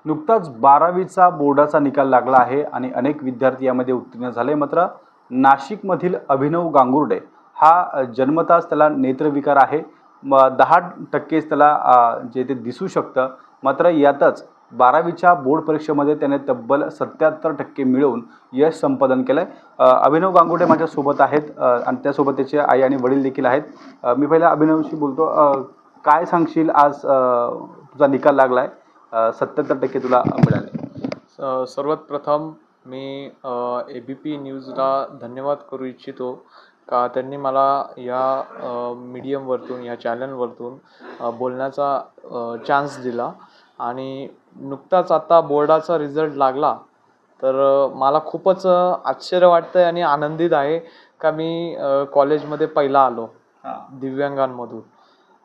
नुकताच 12वीचा बोर्डाचा निकाल लागला आहे आणि अनेक विद्यार्थी यामध्ये उत्तीर्ण झाले. मात्र नाशिकमधील अभिनव गांगुर्डे हा जन्मताच त्याला नेत्रविकार आहे. 10%च त्याला जे ते दिसू शकतं. मात्र यातच 12वीच्या बोर्ड परीक्षेमध्ये त्याने तब्बल 77% मिळवून यश संपादन केलंय. अभिनव गांगुर्डे माझ्यासोबत आहेत आणि त्यासोबत त्याचे आई आणि वडील देखील आहेत. मी पहिला अभिनवशी बोलतो. काय सांगशील आज तुझा निकाल लागलाय, 77% तुला मिळाले. सर्वात प्रथम मी ABP न्यूजला धन्यवाद करू इच्छितो का त्यांनी मला या मीडियमवरतून या चॅनलवरतून बोलण्याचा चान्स दिला. आणि नुकताच आता बोर्डाचा रिझल्ट लागला तर मला खूपच आश्चर्य वाटतं आहे आणि आनंदित आहे का मी कॉलेजमध्ये पहिला आलो दिव्यांगांमधून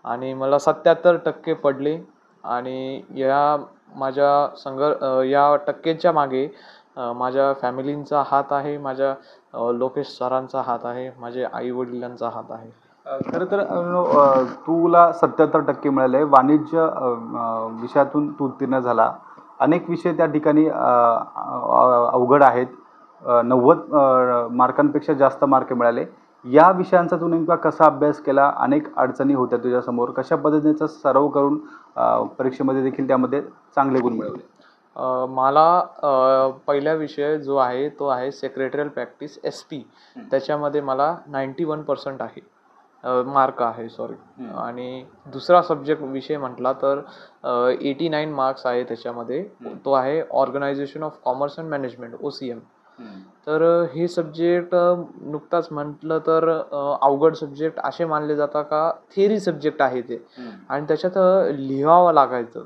आणि मला 77% पडले. आणि या या टक्केच्या मागे माझ्या फॅमिलींचा हात आहे, माझ्या लोकेश सरांचा हात आहे, माझे आई वडिलांचा हात आहे. खरं तर तुला 77% मिळाले. वाणिज्य विषयातून तू उत्तीर्ण झाला. अनेक विषय त्या ठिकाणी अवघड आहेत. 90 मार्कांपेक्षा जास्त मार्क मिळाले. या विषयांचा तू नेमका कसा अभ्यास केला? अनेक अडचणी होत्या तुझ्यासमोर. कशा पद्धतीचा सराव करून परीक्षेमध्ये देखील त्यामध्ये चांगले गुण मिळवले? मला पहिला विषय जो आहे तो आहे सेक्रेटरियल प्रॅक्टिस SP. त्याच्यामध्ये मला 91% आहे, मार्क आहे सॉरी. आणि दुसरा सब्जेक्ट विषय म्हटला तर 89 मार्क्स आहे त्याच्यामध्ये. तो आहे organization of commerce and management OCM. तर हे सब्जेक्ट नुकताच म्हटलं तर अवघड सब्जेक्ट असे मानले जातात का थिअरी सब्जेक्ट आहे ते. आणि त्याच्यात लिहावं लागायचं,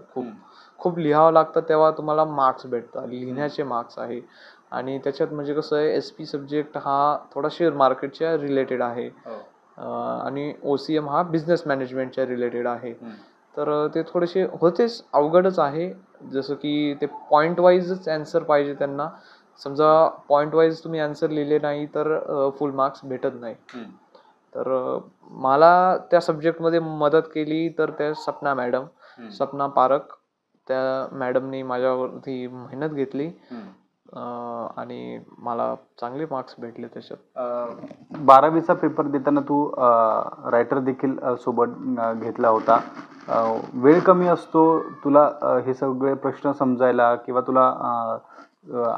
खूप लिहावं लागतं तेव्हा तुम्हाला मार्क्स भेटतात, लिहिण्याचे मार्क्स आहे. आणि त्याच्यात म्हणजे कसं आहे SP सब्जेक्ट हा थोडा शेअर मार्केटच्या रिलेटेड आहे आणि OCM हा बिझनेस मॅनेजमेंटच्या रिलेटेड आहे. तर ते थोडेसे होतेच अवघडच आहे. जसं की ते पॉईंट वाईजच ॲन्सर पाहिजे त्यांना. समजा पॉईंट वाईज तुम्ही ॲन्सर लिहिले नाही तर फुल मार्क्स भेटत नाही. तर मला त्या सब्जेक्टमध्ये मदत केली तर त्या सपना पारख, त्या मॅडमनी माझ्यावरती मेहनत घेतली आणि मला चांगले मार्क्स भेटले त्याच्यात. 12वीचा पेपर देताना तू रायटर देखील सोबत घेतला होता. वेळ कमी असतो तुला हे सगळे प्रश्न समजायला किंवा तुला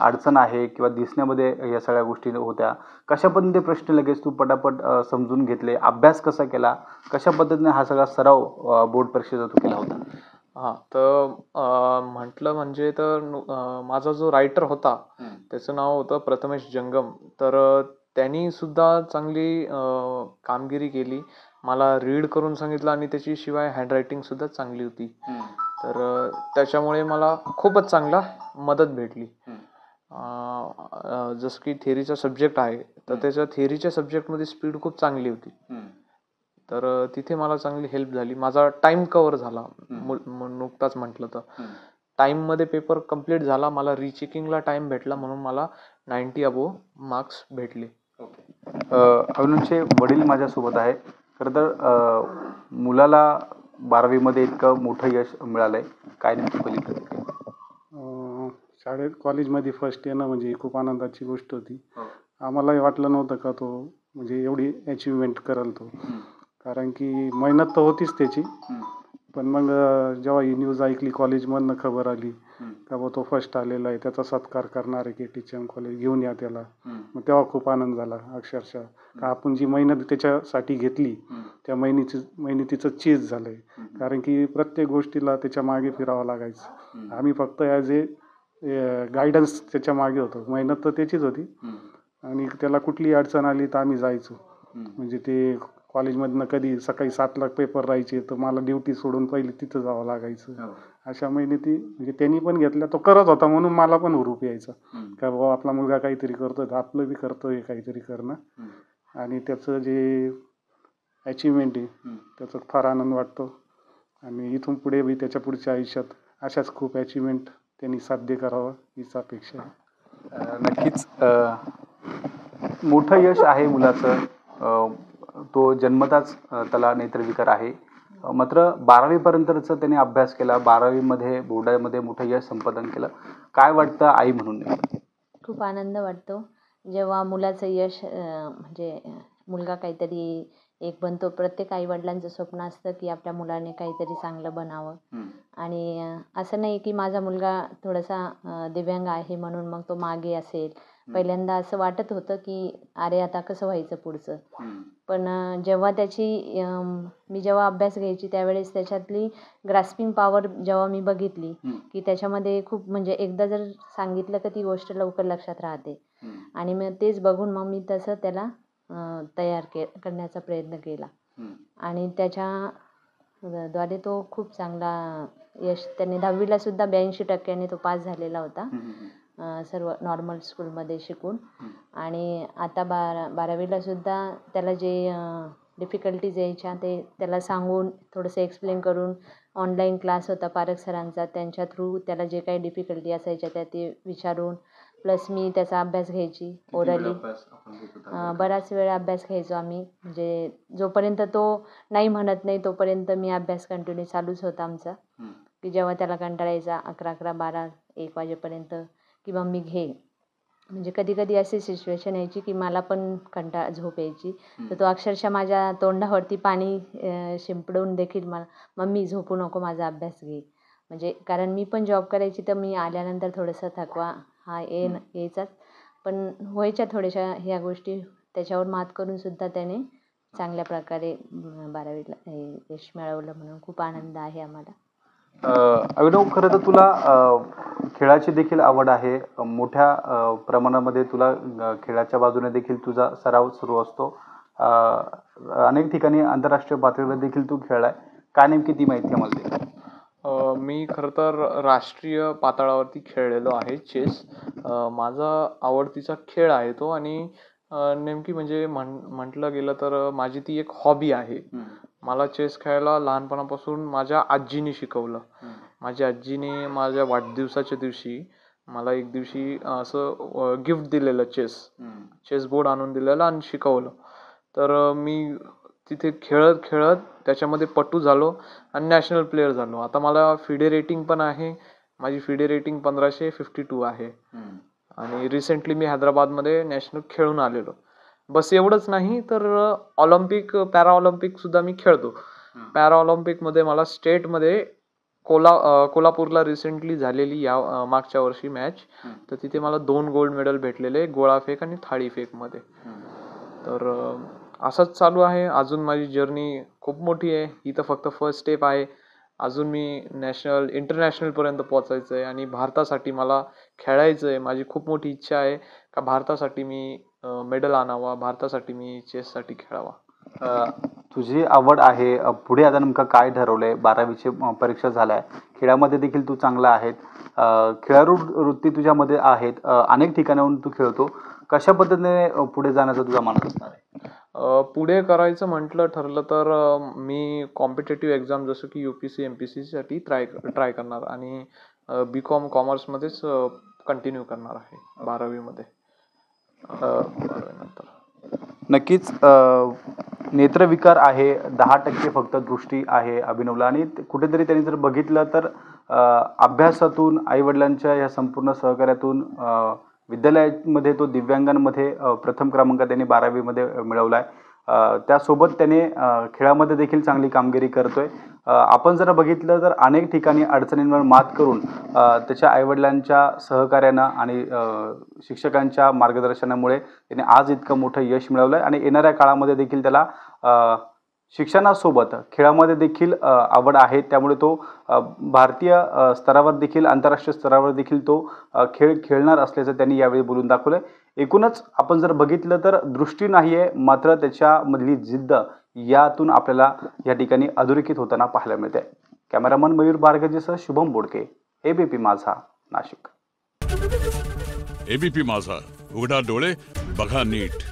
अडचण आहे किंवा दिसण्यामध्ये या सगळ्या गोष्टी होत्या. कशा पद्धतीने प्रश्न लगेच तू पटापट समजून घेतले? अभ्यास कसा केला? कशा पद्धतीने हा सगळा सराव बोर्ड परीक्षेचा तू केला होता? तर म्हटलं म्हणजे तर माझा जो रायटर होता त्याचं नाव होतं प्रथमेश जंगम. तर त्यांनी सुद्धा चांगली कामगिरी केली, मला रीड करून सांगितलं आणि त्याची शिवाय हँडरायटिंग सुद्धा चांगली होती. तर त्याच्यामुळे मला खूपच चांगला मदत भेटली. जसं की थिअरीचा सब्जेक्ट आहे तर त्याच्या थिअरीच्या सब्जेक्टमध्ये स्पीड खूप चांगली होती. तर तिथे मला चांगली हेल्प झाली. माझा टाइम कव्हर झाला. नुकताच म्हटलं तर टाईममध्ये पेपर कम्प्लीट झाला. मला रिचेकिंगला टाइम भेटला म्हणून मला 90 अबोव मार्क्स भेटले. अभिनवचे वडील माझ्यासोबत आहे. खरं तर मुलाला 12वीमध्ये इतकं मोठं यश मिळालंय, काय नेमकी पहिली प्रतिक्रिया? शाळेत कॉलेजमध्ये फर्स्ट येणं म्हणजे खूप आनंदाची गोष्ट होती. आम्हालाही वाटलं नव्हतं का तो म्हणजे एवढी अचिव्हमेंट करेल तो. कारण की मेहनत तर होतीच त्याची. पण मग जेव्हा ही न्यूज ऐकली कॉलेजमधनं खबर आली का बा तो फर्स्ट आलेला आहे, त्याचा सत्कार करणार आहे KTHM कॉलेज, घेऊन या त्याला. मग तेव्हा खूप आनंद झाला अक्षरशः. का आपण जी मेहनत त्याच्यासाठी घेतली त्या मेहनतीचं चीज झालं आहे. कारण की प्रत्येक गोष्टीला त्याच्या मागे फिरावं लागायचं. आम्ही फक्त ॲज गायडन्स त्याच्या मागे होतो. मेहनत तर त्याचीच होती आणि त्याला कुठली अडचण आली तर आम्ही जायचो. म्हणजे ते कॉलेजमधनं कधी सकाळी 7ला पेपर राहायचे तर मला ड्युटी सोडून पहिले तिथं जावं लागायचं. अशा मेहनती म्हणजे त्यांनी पण घेतल्या. तो करत होता म्हणून मला पण हुरूप यायचा का बाबा आपला मुलगा काहीतरी करतोय तर आपलं बी करतोय काहीतरी करणं. आणि त्याचं जे अचिव्हमेंट आहे त्याचा फार आनंद वाटतो. आणि इथून पुढे बी त्याच्या पुढच्या आयुष्यात अशाच खूप अचिव्हमेंट त्यांनी साध्य करावं हीच अपेक्षा आहे. नक्कीच मोठं यश आहे मुलाचं. तो जन्मताच त्याला नेत्रविकार आहे. मात्र 12वीपर्यंतचा त्याने अभ्यास केला, 12वीमध्ये बोर्डामध्ये मोठं यश संपादन केलं. काय वाटतं आई म्हणून? खूप आनंद वाटतो जेव्हा मुलाचं यश म्हणजे मुलगा काहीतरी एक बनतो. प्रत्येक आईवडिलांचं स्वप्न असतं की आपल्या मुलाने काहीतरी चांगलं बनावं. आणि असं नाही की माझा मुलगा थोडासा दिव्यांग आहे म्हणून मग तो मागे असेल. पहिल्यांदा असं वाटत होतं की अरे आता कसं व्हायचं पुढचं. पण जेव्हा त्याची मी जेव्हा अभ्यास घ्यायची त्यावेळेस त्याच्यातली ग्रास्पिंग पॉवर जेव्हा मी बघितली की त्याच्यामध्ये खूप म्हणजे एकदा जर सांगितलं का ती गोष्ट लवकर लक्षात राहते. आणि मग तेच बघून मग मी तसं त्याला तयार करण्याचा प्रयत्न केला. आणि त्याच्याद्वारे तो खूप चांगला यश त्याने 10वीला सुद्धा 82% तो पास झालेला होता. सर्व नॉर्मल स्कूलमध्ये शिकून. आणि आता 12वीला सुद्धा त्याला जे डिफिकल्टीज यायच्या ते त्याला सांगून थोडंसं एक्सप्लेन करून ऑनलाईन क्लास होता पारख सरांचा, त्यांच्या थ्रू त्याला जे काही डिफिकल्टी असायच्या त्या ते विचारून प्लस मी त्याचा अभ्यास घ्यायची ओरली. बराच वेळ अभ्यास घ्यायचो आम्ही. म्हणजे जोपर्यंत तो नाही म्हणत नाही तोपर्यंत मी अभ्यास कंटिन्यू चालूच होता आमचा. की जेव्हा त्याला कंटाळा यायचा 11, 12, 1 वाजेपर्यंत की मम्मी घे. म्हणजे कधी कधी अशी सिच्युएशन यायची की मला पण झोप यायची तर तो अक्षरशः माझ्या तोंडावरती पाणी शिंपडून देखील मला मम्मी झोपू नको माझा अभ्यास घे. म्हणजे कारण मी पण जॉब करायची तर मी आल्यानंतर थोडंसं थकवा हा यायचाच. पण व्हायच्या थोड्याशा ह्या गोष्टी त्याच्यावर मात करून सुद्धा त्याने चांगल्या प्रकारे 12वीला यश मिळवलं म्हणून खूप आनंद आहे आम्हाला. अभिनव, खरं तर तुला खेळाची देखील आवड आहे. मोठ्या प्रमाणामध्ये तुला खेळाच्या बाजूने देखील तुझा सराव सुरू असतो. अनेक ठिकाणी आंतरराष्ट्रीय पातळीवर देखील तू खेळलाय. काय नेमकी ती माहिती आम्हाला दे. मी खरं तर राष्ट्रीय पातळावरती खेळलेलो आहे चेस. माझा आवडतीचा खेळ आहे तो. आणि नेमकी म्हणजे म्हटलं गेलं तर माझी ती एक हॉबी आहे. मला चेस खेळायला लहानपणापासून माझ्या आजीने शिकवलं. माझ्या आजीने माझ्या वाढदिवसाच्या दिवशी मला एक दिवशी असं गिफ्ट दिलेलं चेस बोर्ड आणून दिलेलं आणि शिकवलं. तर मी तिथे खेळत खेळत त्याच्यामध्ये पटू झालो आणि नॅशनल प्लेयर झालो. आता मला फिडे रेटिंग पण आहे. माझी फिडे रेटिंग 1552 आहे. आणि रिसेंटली मी हैदराबादमध्ये नॅशनल खेळून आलेलो. बस एवढंच नाही तर ऑलिम्पिक पॅरा ऑलिम्पिक सुद्धा मी खेळतो. पॅरा ऑलिम्पिकमध्ये मला स्टेटमध्ये कोल्हापूरला रिसेंटली झालेली या मागच्या वर्षी मॅच, तर तिथे मला 2 गोल्ड मेडल भेटलेले गोळाफेक आणि थाळीफेकमध्ये. तर असंच चालू आहे. अजून माझी जर्नी खूप मोठी आहे. ही तर फक्त फर्स्ट स्टेप आहे. अजून मी इंटरनॅशनलपर्यंत पोचायचं आहे आणि भारतासाठी मला खेळायचं आहे. माझी खूप मोठी इच्छा आहे का भारतासाठी मी मेडल आणावा, भारतासाठी मी चेससाठी खेळावा. तुझी आवड आहे, पुढे आता नेमकं काय ठरवलंय? 12वीची परीक्षा झाल्या, खेळामध्ये देखील तू चांगला आहे, खेळाडू वृत्ती तुझ्यामध्ये आहेत, अनेक ठिकाणाहून तू खेळतो. कशा पद्धतीने पुढे जाण्याचा तुझा मानस असणार आहे? पुढे करायचं म्हटलं ठरलं तर मी कॉम्पिटेटिव्ह एक्झाम जसं की UPSC MPSC साठी ट्राय करणार आणि BCom कॉमर्समध्येच कंटिन्यू करणार आहे 12वीमध्ये. नंतर नक्कीच नेत्रविकार आहे, 10% फक्त दृष्टी आहे अभिनवला. आणि कुठेतरी त्यांनी जर बघितलं तर अभ्यासातून, आईवडिलांच्या या संपूर्ण सहकार्यातून विद्यालयामध्ये तो दिव्यांगांमध्ये प्रथम क्रमांक त्याने 12वीमध्ये मिळवला आहे. त्यासोबत त्याने खेळामध्ये देखील चांगली कामगिरी करतोय. आपण जर बघितलं तर अनेक ठिकाणी अडचणींवर मात करून त्याच्या आईवडिलांच्या सहकार्यानं आणि शिक्षकांच्या मार्गदर्शनामुळे त्याने आज इतकं मोठं यश मिळवलं आहे. आणि येणाऱ्या काळामध्ये देखील त्याला शिक्षणासोबत खेळामध्ये देखील आवड आहे. त्यामुळे तो भारतीय स्तरावर देखील, आंतरराष्ट्रीय स्तरावर देखील तो खेळ खेळणार असल्याचं त्यांनी यावेळी बोलून दाखवलं. एकूणच आपण जर बघितलं तर दृष्टी नाही आहे, मात्र त्याच्यामधली जिद्द यातून आपल्याला या ठिकाणी अधोरेखित होताना पाहायला मिळते. कॅमेरामन मयूर बारगजेसह शुभम बोडके, ABP माझा, नाशिक. ABP माझा, उघडा डोळे बघा नीट.